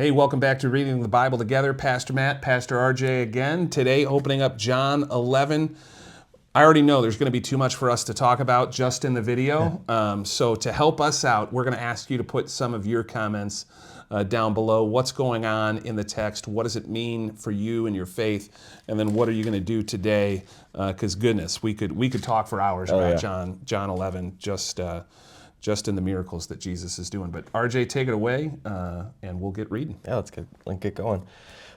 Hey, welcome back to Reading the Bible Together. Pastor Matt, Pastor RJ again. Today, opening up John 11. I already know there's going to be too much for us to talk about just in the video. So to help us out, we're going to ask you to put some of your comments down below. What's going on in the text? What does it mean for you and your faith? And then what are you going to do today? Because goodness, we could talk for hours about John 11, just in the miracles that Jesus is doing. But RJ, take it away, and we'll get reading. Yeah, let's get going.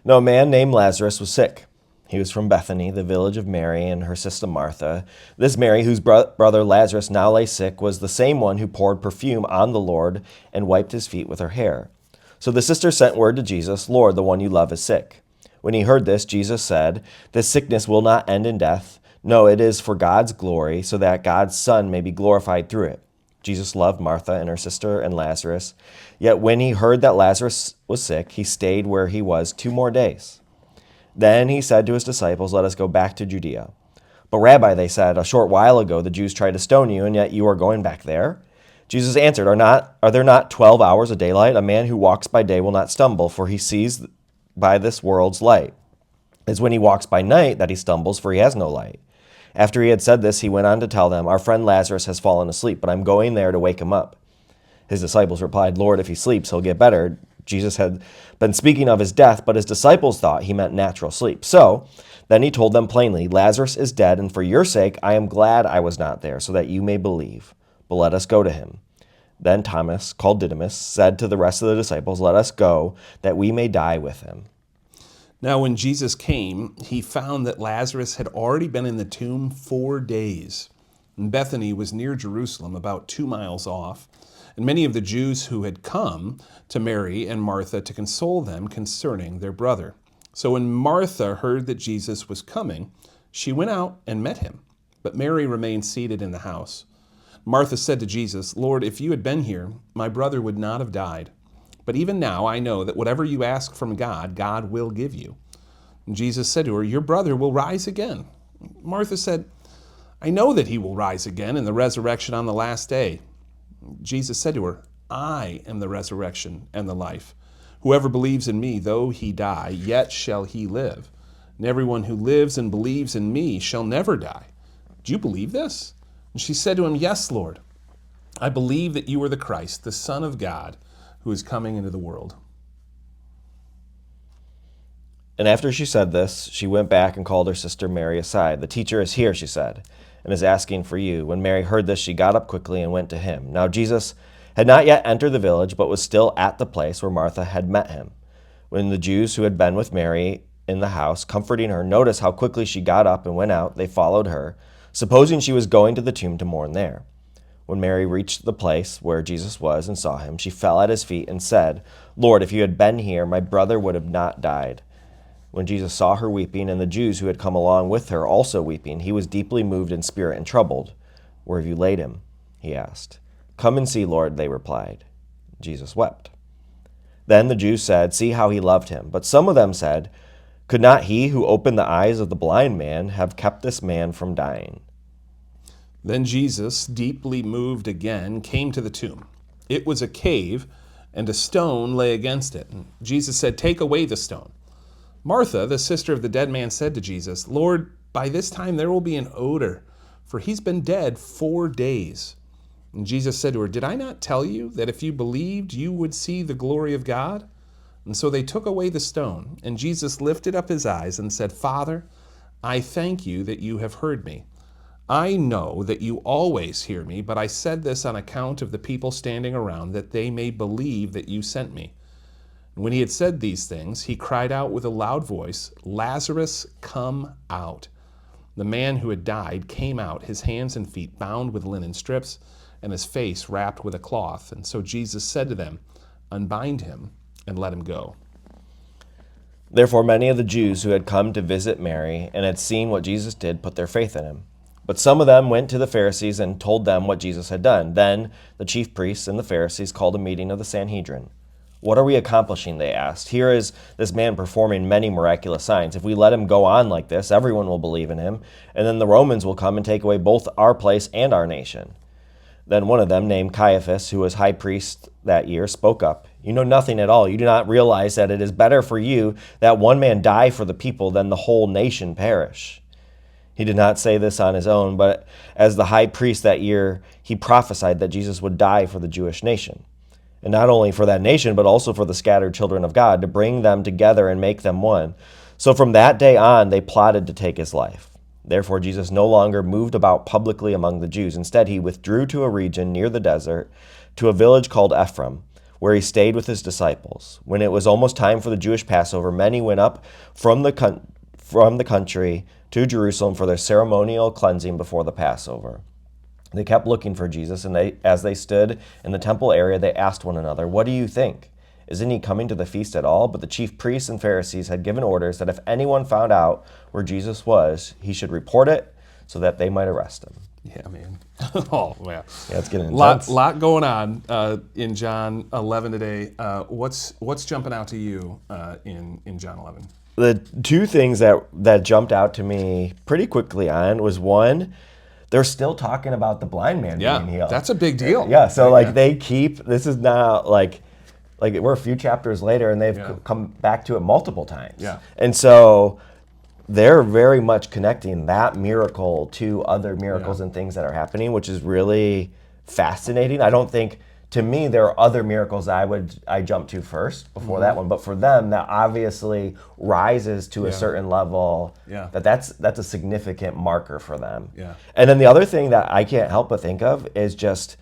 Now, a man named Lazarus was sick. He was from Bethany, the village of Mary and her sister Martha. This Mary, whose brother Lazarus now lay sick, was the same one who poured perfume on the Lord and wiped his feet with her hair. So the sister sent word to Jesus, "Lord, the one you love is sick." When he heard this, Jesus said, "This sickness will not end in death. No, it is for God's glory, so that God's Son may be glorified through it." Jesus loved Martha and her sister and Lazarus. Yet when he heard that Lazarus was sick, he stayed where he was 2 more days. Then he said to his disciples, "Let us go back to Judea." "But Rabbi," they said, "a short while ago the Jews tried to stone you, and yet you are going back there?" Jesus answered, Are there not 12 hours of daylight? A man who walks by day will not stumble, for he sees by this world's light. It's when he walks by night that he stumbles, for he has no light." After he had said this, he went on to tell them, "Our friend Lazarus has fallen asleep, but I'm going there to wake him up." His disciples replied, "Lord, if he sleeps, he'll get better." Jesus had been speaking of his death, but his disciples thought he meant natural sleep. So then he told them plainly, "Lazarus is dead, and for your sake I am glad I was not there, so that you may believe. But let us go to him." Then Thomas, called Didymus, said to the rest of the disciples, "Let us go, that we may die with him." Now, when Jesus came, he found that Lazarus had already been in the tomb 4 days. And Bethany was near Jerusalem, about 2 miles off. And many of the Jews who had come to Mary and Martha to console them concerning their brother. So when Martha heard that Jesus was coming, she went out and met him. But Mary remained seated in the house. Martha said to Jesus, "Lord, if you had been here, my brother would not have died. But even now I know that whatever you ask from God, God will give you." And Jesus said to her, "Your brother will rise again." Martha said, "I know that he will rise again in the resurrection on the last day." Jesus said to her, "I am the resurrection and the life. Whoever believes in me, though he die, yet shall he live. And everyone who lives and believes in me shall never die. Do you believe this?" And she said to him, "Yes, Lord. I believe that you are the Christ, the Son of God, who is coming into the world." And after she said this, she went back and called her sister Mary aside. "The teacher is here," she said, "and is asking for you." When Mary heard this, she got up quickly and went to him. Now Jesus had not yet entered the village, but was still at the place where Martha had met him. When the Jews who had been with Mary in the house, comforting her, noticed how quickly she got up and went out, they followed her, supposing she was going to the tomb to mourn there. When Mary reached the place where Jesus was and saw him, she fell at his feet and said, "Lord, if you had been here, my brother would have not died." When Jesus saw her weeping, and the Jews who had come along with her also weeping, he was deeply moved in spirit and troubled. "Where have you laid him?" he asked. "Come and see, Lord," they replied. Jesus wept. Then the Jews said, "See how he loved him." But some of them said, "Could not he who opened the eyes of the blind man have kept this man from dying?" Then Jesus, deeply moved again, came to the tomb. It was a cave, and a stone lay against it. And Jesus said, "Take away the stone." Martha, the sister of the dead man, said to Jesus, "Lord, by this time there will be an odor, for he's been dead 4 days." And Jesus said to her, "Did I not tell you that if you believed, you would see the glory of God?" And so they took away the stone. And Jesus lifted up his eyes and said, "Father, I thank you that you have heard me. I know that you always hear me, but I said this on account of the people standing around, that they may believe that you sent me." And when he had said these things, he cried out with a loud voice, "Lazarus, come out." The man who had died came out, his hands and feet bound with linen strips, and his face wrapped with a cloth. And so Jesus said to them, "Unbind him and let him go." Therefore many of the Jews who had come to visit Mary and had seen what Jesus did put their faith in him. But some of them went to the Pharisees and told them what Jesus had done. Then the chief priests and the Pharisees called a meeting of the Sanhedrin. "What are we accomplishing?" they asked. "Here is this man performing many miraculous signs. If we let him go on like this, everyone will believe in him, and then the Romans will come and take away both our place and our nation." Then one of them, named Caiaphas, who was high priest that year, spoke up. You know nothing at all. You do not realize that it is better for you that one man die for the people than the whole nation perish. He did not say this on his own, but as the high priest that year, he prophesied that Jesus would die for the Jewish nation. And not only for that nation, but also for the scattered children of God, to bring them together and make them one. So from that day on, they plotted to take his life. Therefore, Jesus no longer moved about publicly among the Jews. Instead, he withdrew to a region near the desert, to a village called Ephraim, where he stayed with his disciples. When it was almost time for the Jewish Passover, many went up from the country to Jerusalem for their ceremonial cleansing before the Passover. They kept looking for Jesus, and as they stood in the temple area, they asked one another, "What do you think? Isn't he coming to the feast at all?" But the chief priests and Pharisees had given orders that if anyone found out where Jesus was, he should report it so that they might arrest him. Yeah, man. Oh, yeah. Yeah, it's getting intense. Lot going on in John 11 today. What's jumping out to you in John 11? The two things that jumped out to me pretty quickly on was, one, they're still talking about the blind man being healed. That's a big deal. Yeah, so they keep, this is not like we're a few chapters later and they've come back to it multiple times. Yeah. And so they're very much connecting that miracle to other miracles and things that are happening, which is really fascinating. I don't think, to me, there are other miracles I jump to first before that one, but for them, that obviously rises to a certain level. Yeah. That's a significant marker for them. Yeah. And then the other thing that I can't help but think of is just,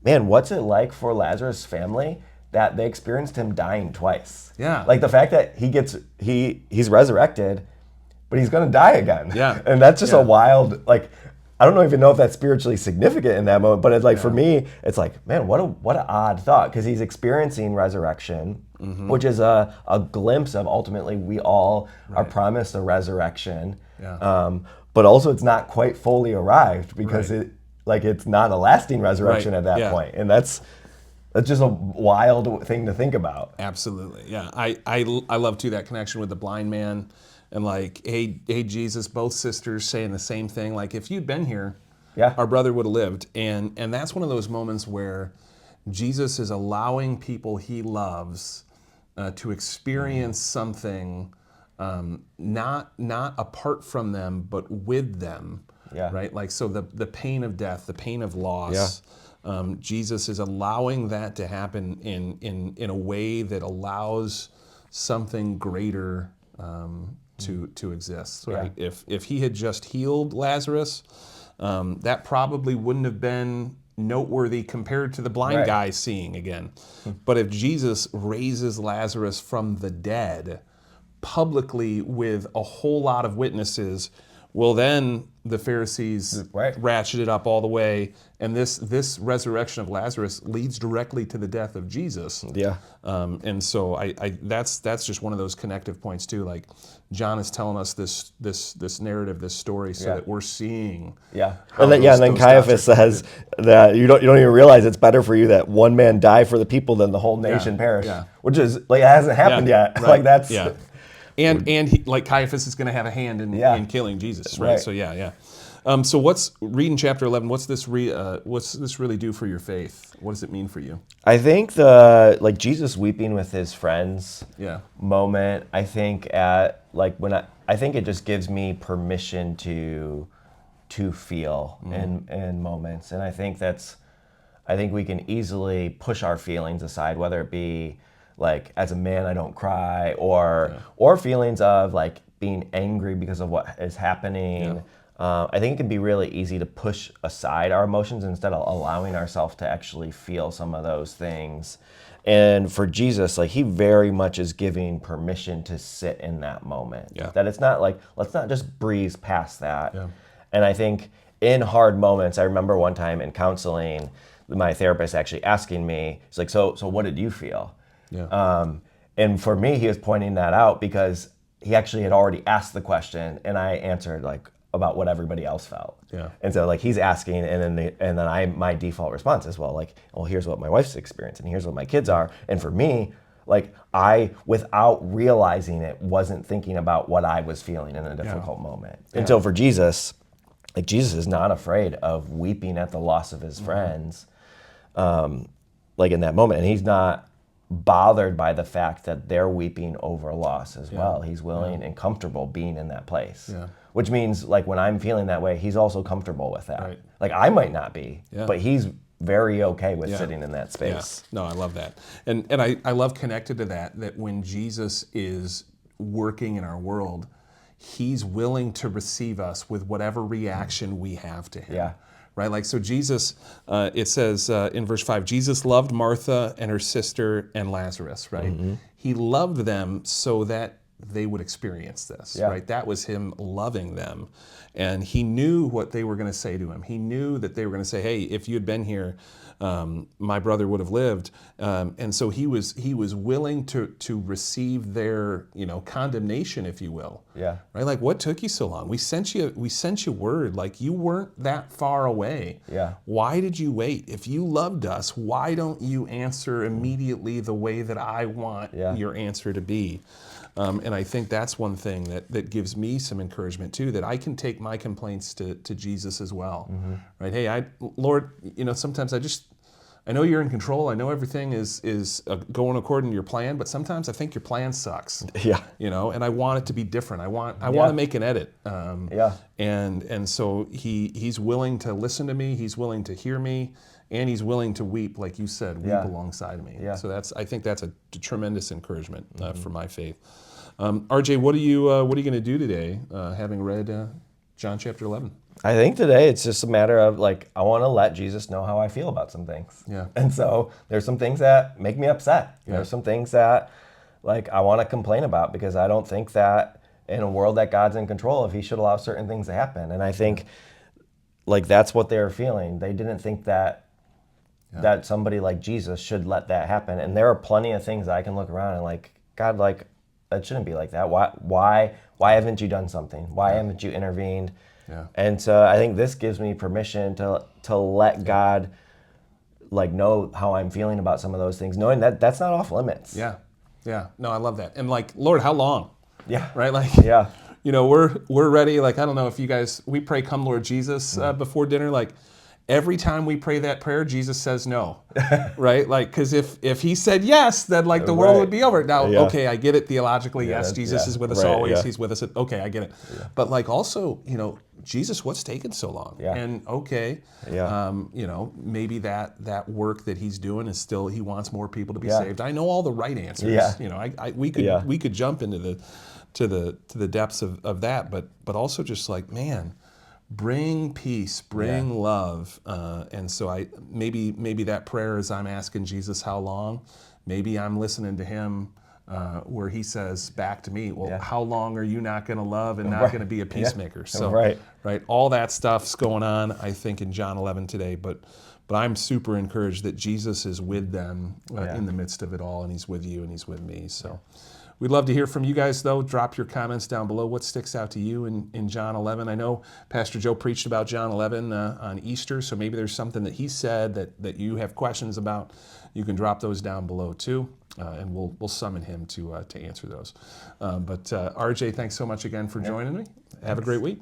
man, what's it like for Lazarus' family that they experienced him dying twice? Yeah. Like the fact that he's resurrected, but he's going to die again. Yeah. And that's just a wild, like, I don't even know if that's spiritually significant in that moment, but it's like, for me, it's like, man, what an odd thought, because he's experiencing resurrection, which is a glimpse of ultimately we all are promised a resurrection. Yeah. But also it's not quite fully arrived because it's not a lasting resurrection at that point. And that's just a wild thing to think about. Absolutely. Yeah. I love too that connection with the blind man. And like, hey, Jesus, both sisters saying the same thing. Like, if you'd been here, our brother would have lived. And that's one of those moments where Jesus is allowing people he loves to experience something not apart from them, but with them. Yeah. Right. Like, so the pain of death, the pain of loss. Jesus is allowing that to happen in a way that allows something greater to exist, right? If he had just healed Lazarus, that probably wouldn't have been noteworthy compared to the blind guy seeing again. But if Jesus raises Lazarus from the dead publicly with a whole lot of witnesses, well, then the Pharisees ratchet it up all the way, and this resurrection of Lazarus leads directly to the death of Jesus. Yeah. And so that's just one of those connective points too. Like, John is telling us this narrative, this story, so that we're seeing. Yeah. And then Caiaphas says that you don't even realize it's better for you that one man die for the people than the whole nation perish. Yeah. Which is like, it hasn't happened yet. Right. Like that's And he, like, Caiaphas is going to have a hand in killing Jesus, right? So so what's reading chapter 11? What's this really do for your faith? What does it mean for you? I think Jesus weeping with his friends moment. I think I think it just gives me permission to feel in moments, and I think we can easily push our feelings aside, whether it be like, as a man, I don't cry, or feelings of like being angry because of what is happening. I think it can be really easy to push aside our emotions instead of allowing ourselves to actually feel some of those things. And for Jesus, like, he very much is giving permission to sit in that moment. That it's not like, let's not just breeze past that. And I think in hard moments, I remember one time in counseling, my therapist actually asking me, he's like, so what did you feel? And for me, he was pointing that out because he actually had already asked the question, and I answered like about what everybody else felt. And so like, he's asking, and then my default response is, well, here's what my wife's experiencing, and here's what my kids are. And for me, like, I, without realizing it, wasn't thinking about what I was feeling in a difficult moment. And so for Jesus, like, Jesus is not afraid of weeping at the loss of his friends, like in that moment, and he's not bothered by the fact that they're weeping over loss as well. He's willing and comfortable being in that place. Yeah. Which means, like, when I'm feeling that way, he's also comfortable with that. Right. Like, I might not be, Yeah. but he's very okay with sitting in that Yeah. space. No, I love that. And I love connected to that when Jesus is working in our world, he's willing to receive us with whatever reaction we have to him. Yeah. Right? Like, so Jesus, it says in verse 5, Jesus loved Martha and her sister and Lazarus, right? He loved them so that they would experience this, Yeah. right? That was him loving them. And he knew what they were going to say to him. He knew that they were going to say, hey, if you had been here, my brother would have lived. And so he was willing to receive their, condemnation, if you will. Yeah. Right? Like, what took you so long? We sent you word. Like, you weren't that far away. Yeah. Why did you wait? If you loved us, why don't you answer immediately the way that I want your answer to be? And I think that's one thing that gives me some encouragement too, that I can take my complaints to Jesus as well. Right? Hey, Lord, sometimes I know you're in control. I know everything is going according to your plan, but sometimes I think your plan sucks. Yeah. And I want it to be different. I want to make an edit. And so he's willing to listen to me. He's willing to hear me, and he's willing to weep, like you said, weep alongside me. Yeah. So I think that's a tremendous encouragement for my faith. RJ, what are you going to do today, having read John chapter 11? I think today it's just a matter of, like, I want to let Jesus know how I feel about some things. Yeah. And so there's some things that make me upset. Yeah. There's some things that, like, I want to complain about because I don't think that in a world that God's in control, if he should allow certain things to happen. And I think, like, that's what they were feeling. They didn't think that somebody like Jesus should let that happen. And there are plenty of things that I can look around and, like, God, like, that shouldn't be like that. Why haven't you done something? Why haven't you intervened? Yeah. And so I think this gives me permission to let God, like, know how I'm feeling about some of those things, knowing that that's not off limits. Yeah. Yeah. No, I love that. And, like, Lord, how long? Yeah. Right? Like, Yeah. We're ready. Like, I don't know if you guys, we pray, come Lord Jesus, before dinner. Like, every time we pray that prayer, Jesus says no, right? Like, because if he said yes, then, like, the world would be over. Now, okay, I get it theologically. Yes, Jesus is with us always. He's with us. Okay, I get it. But, like, also, Jesus, what's taking so long? Yeah. And maybe that work that he's doing is still, he wants more people to be saved. I know all the right answers. Yeah. We could jump into the depths of that, but also just like, man, bring peace, bring love, and so maybe that prayer is I'm asking Jesus how long. Maybe I'm listening to him where he says back to me, well, how long are you not going to love and not going to be a peacemaker? So right, all that stuff's going on, I think, in John 11 today, but I'm super encouraged that Jesus is with them in the midst of it all, and he's with you and he's with me. So. We'd love to hear from you guys, though. Drop your comments down below. What sticks out to you in John 11? I know Pastor Joe preached about John 11 on Easter, so maybe there's something that he said that you have questions about. You can drop those down below, too, and we'll summon him to answer those. But RJ, thanks so much again for joining me. Have a great week.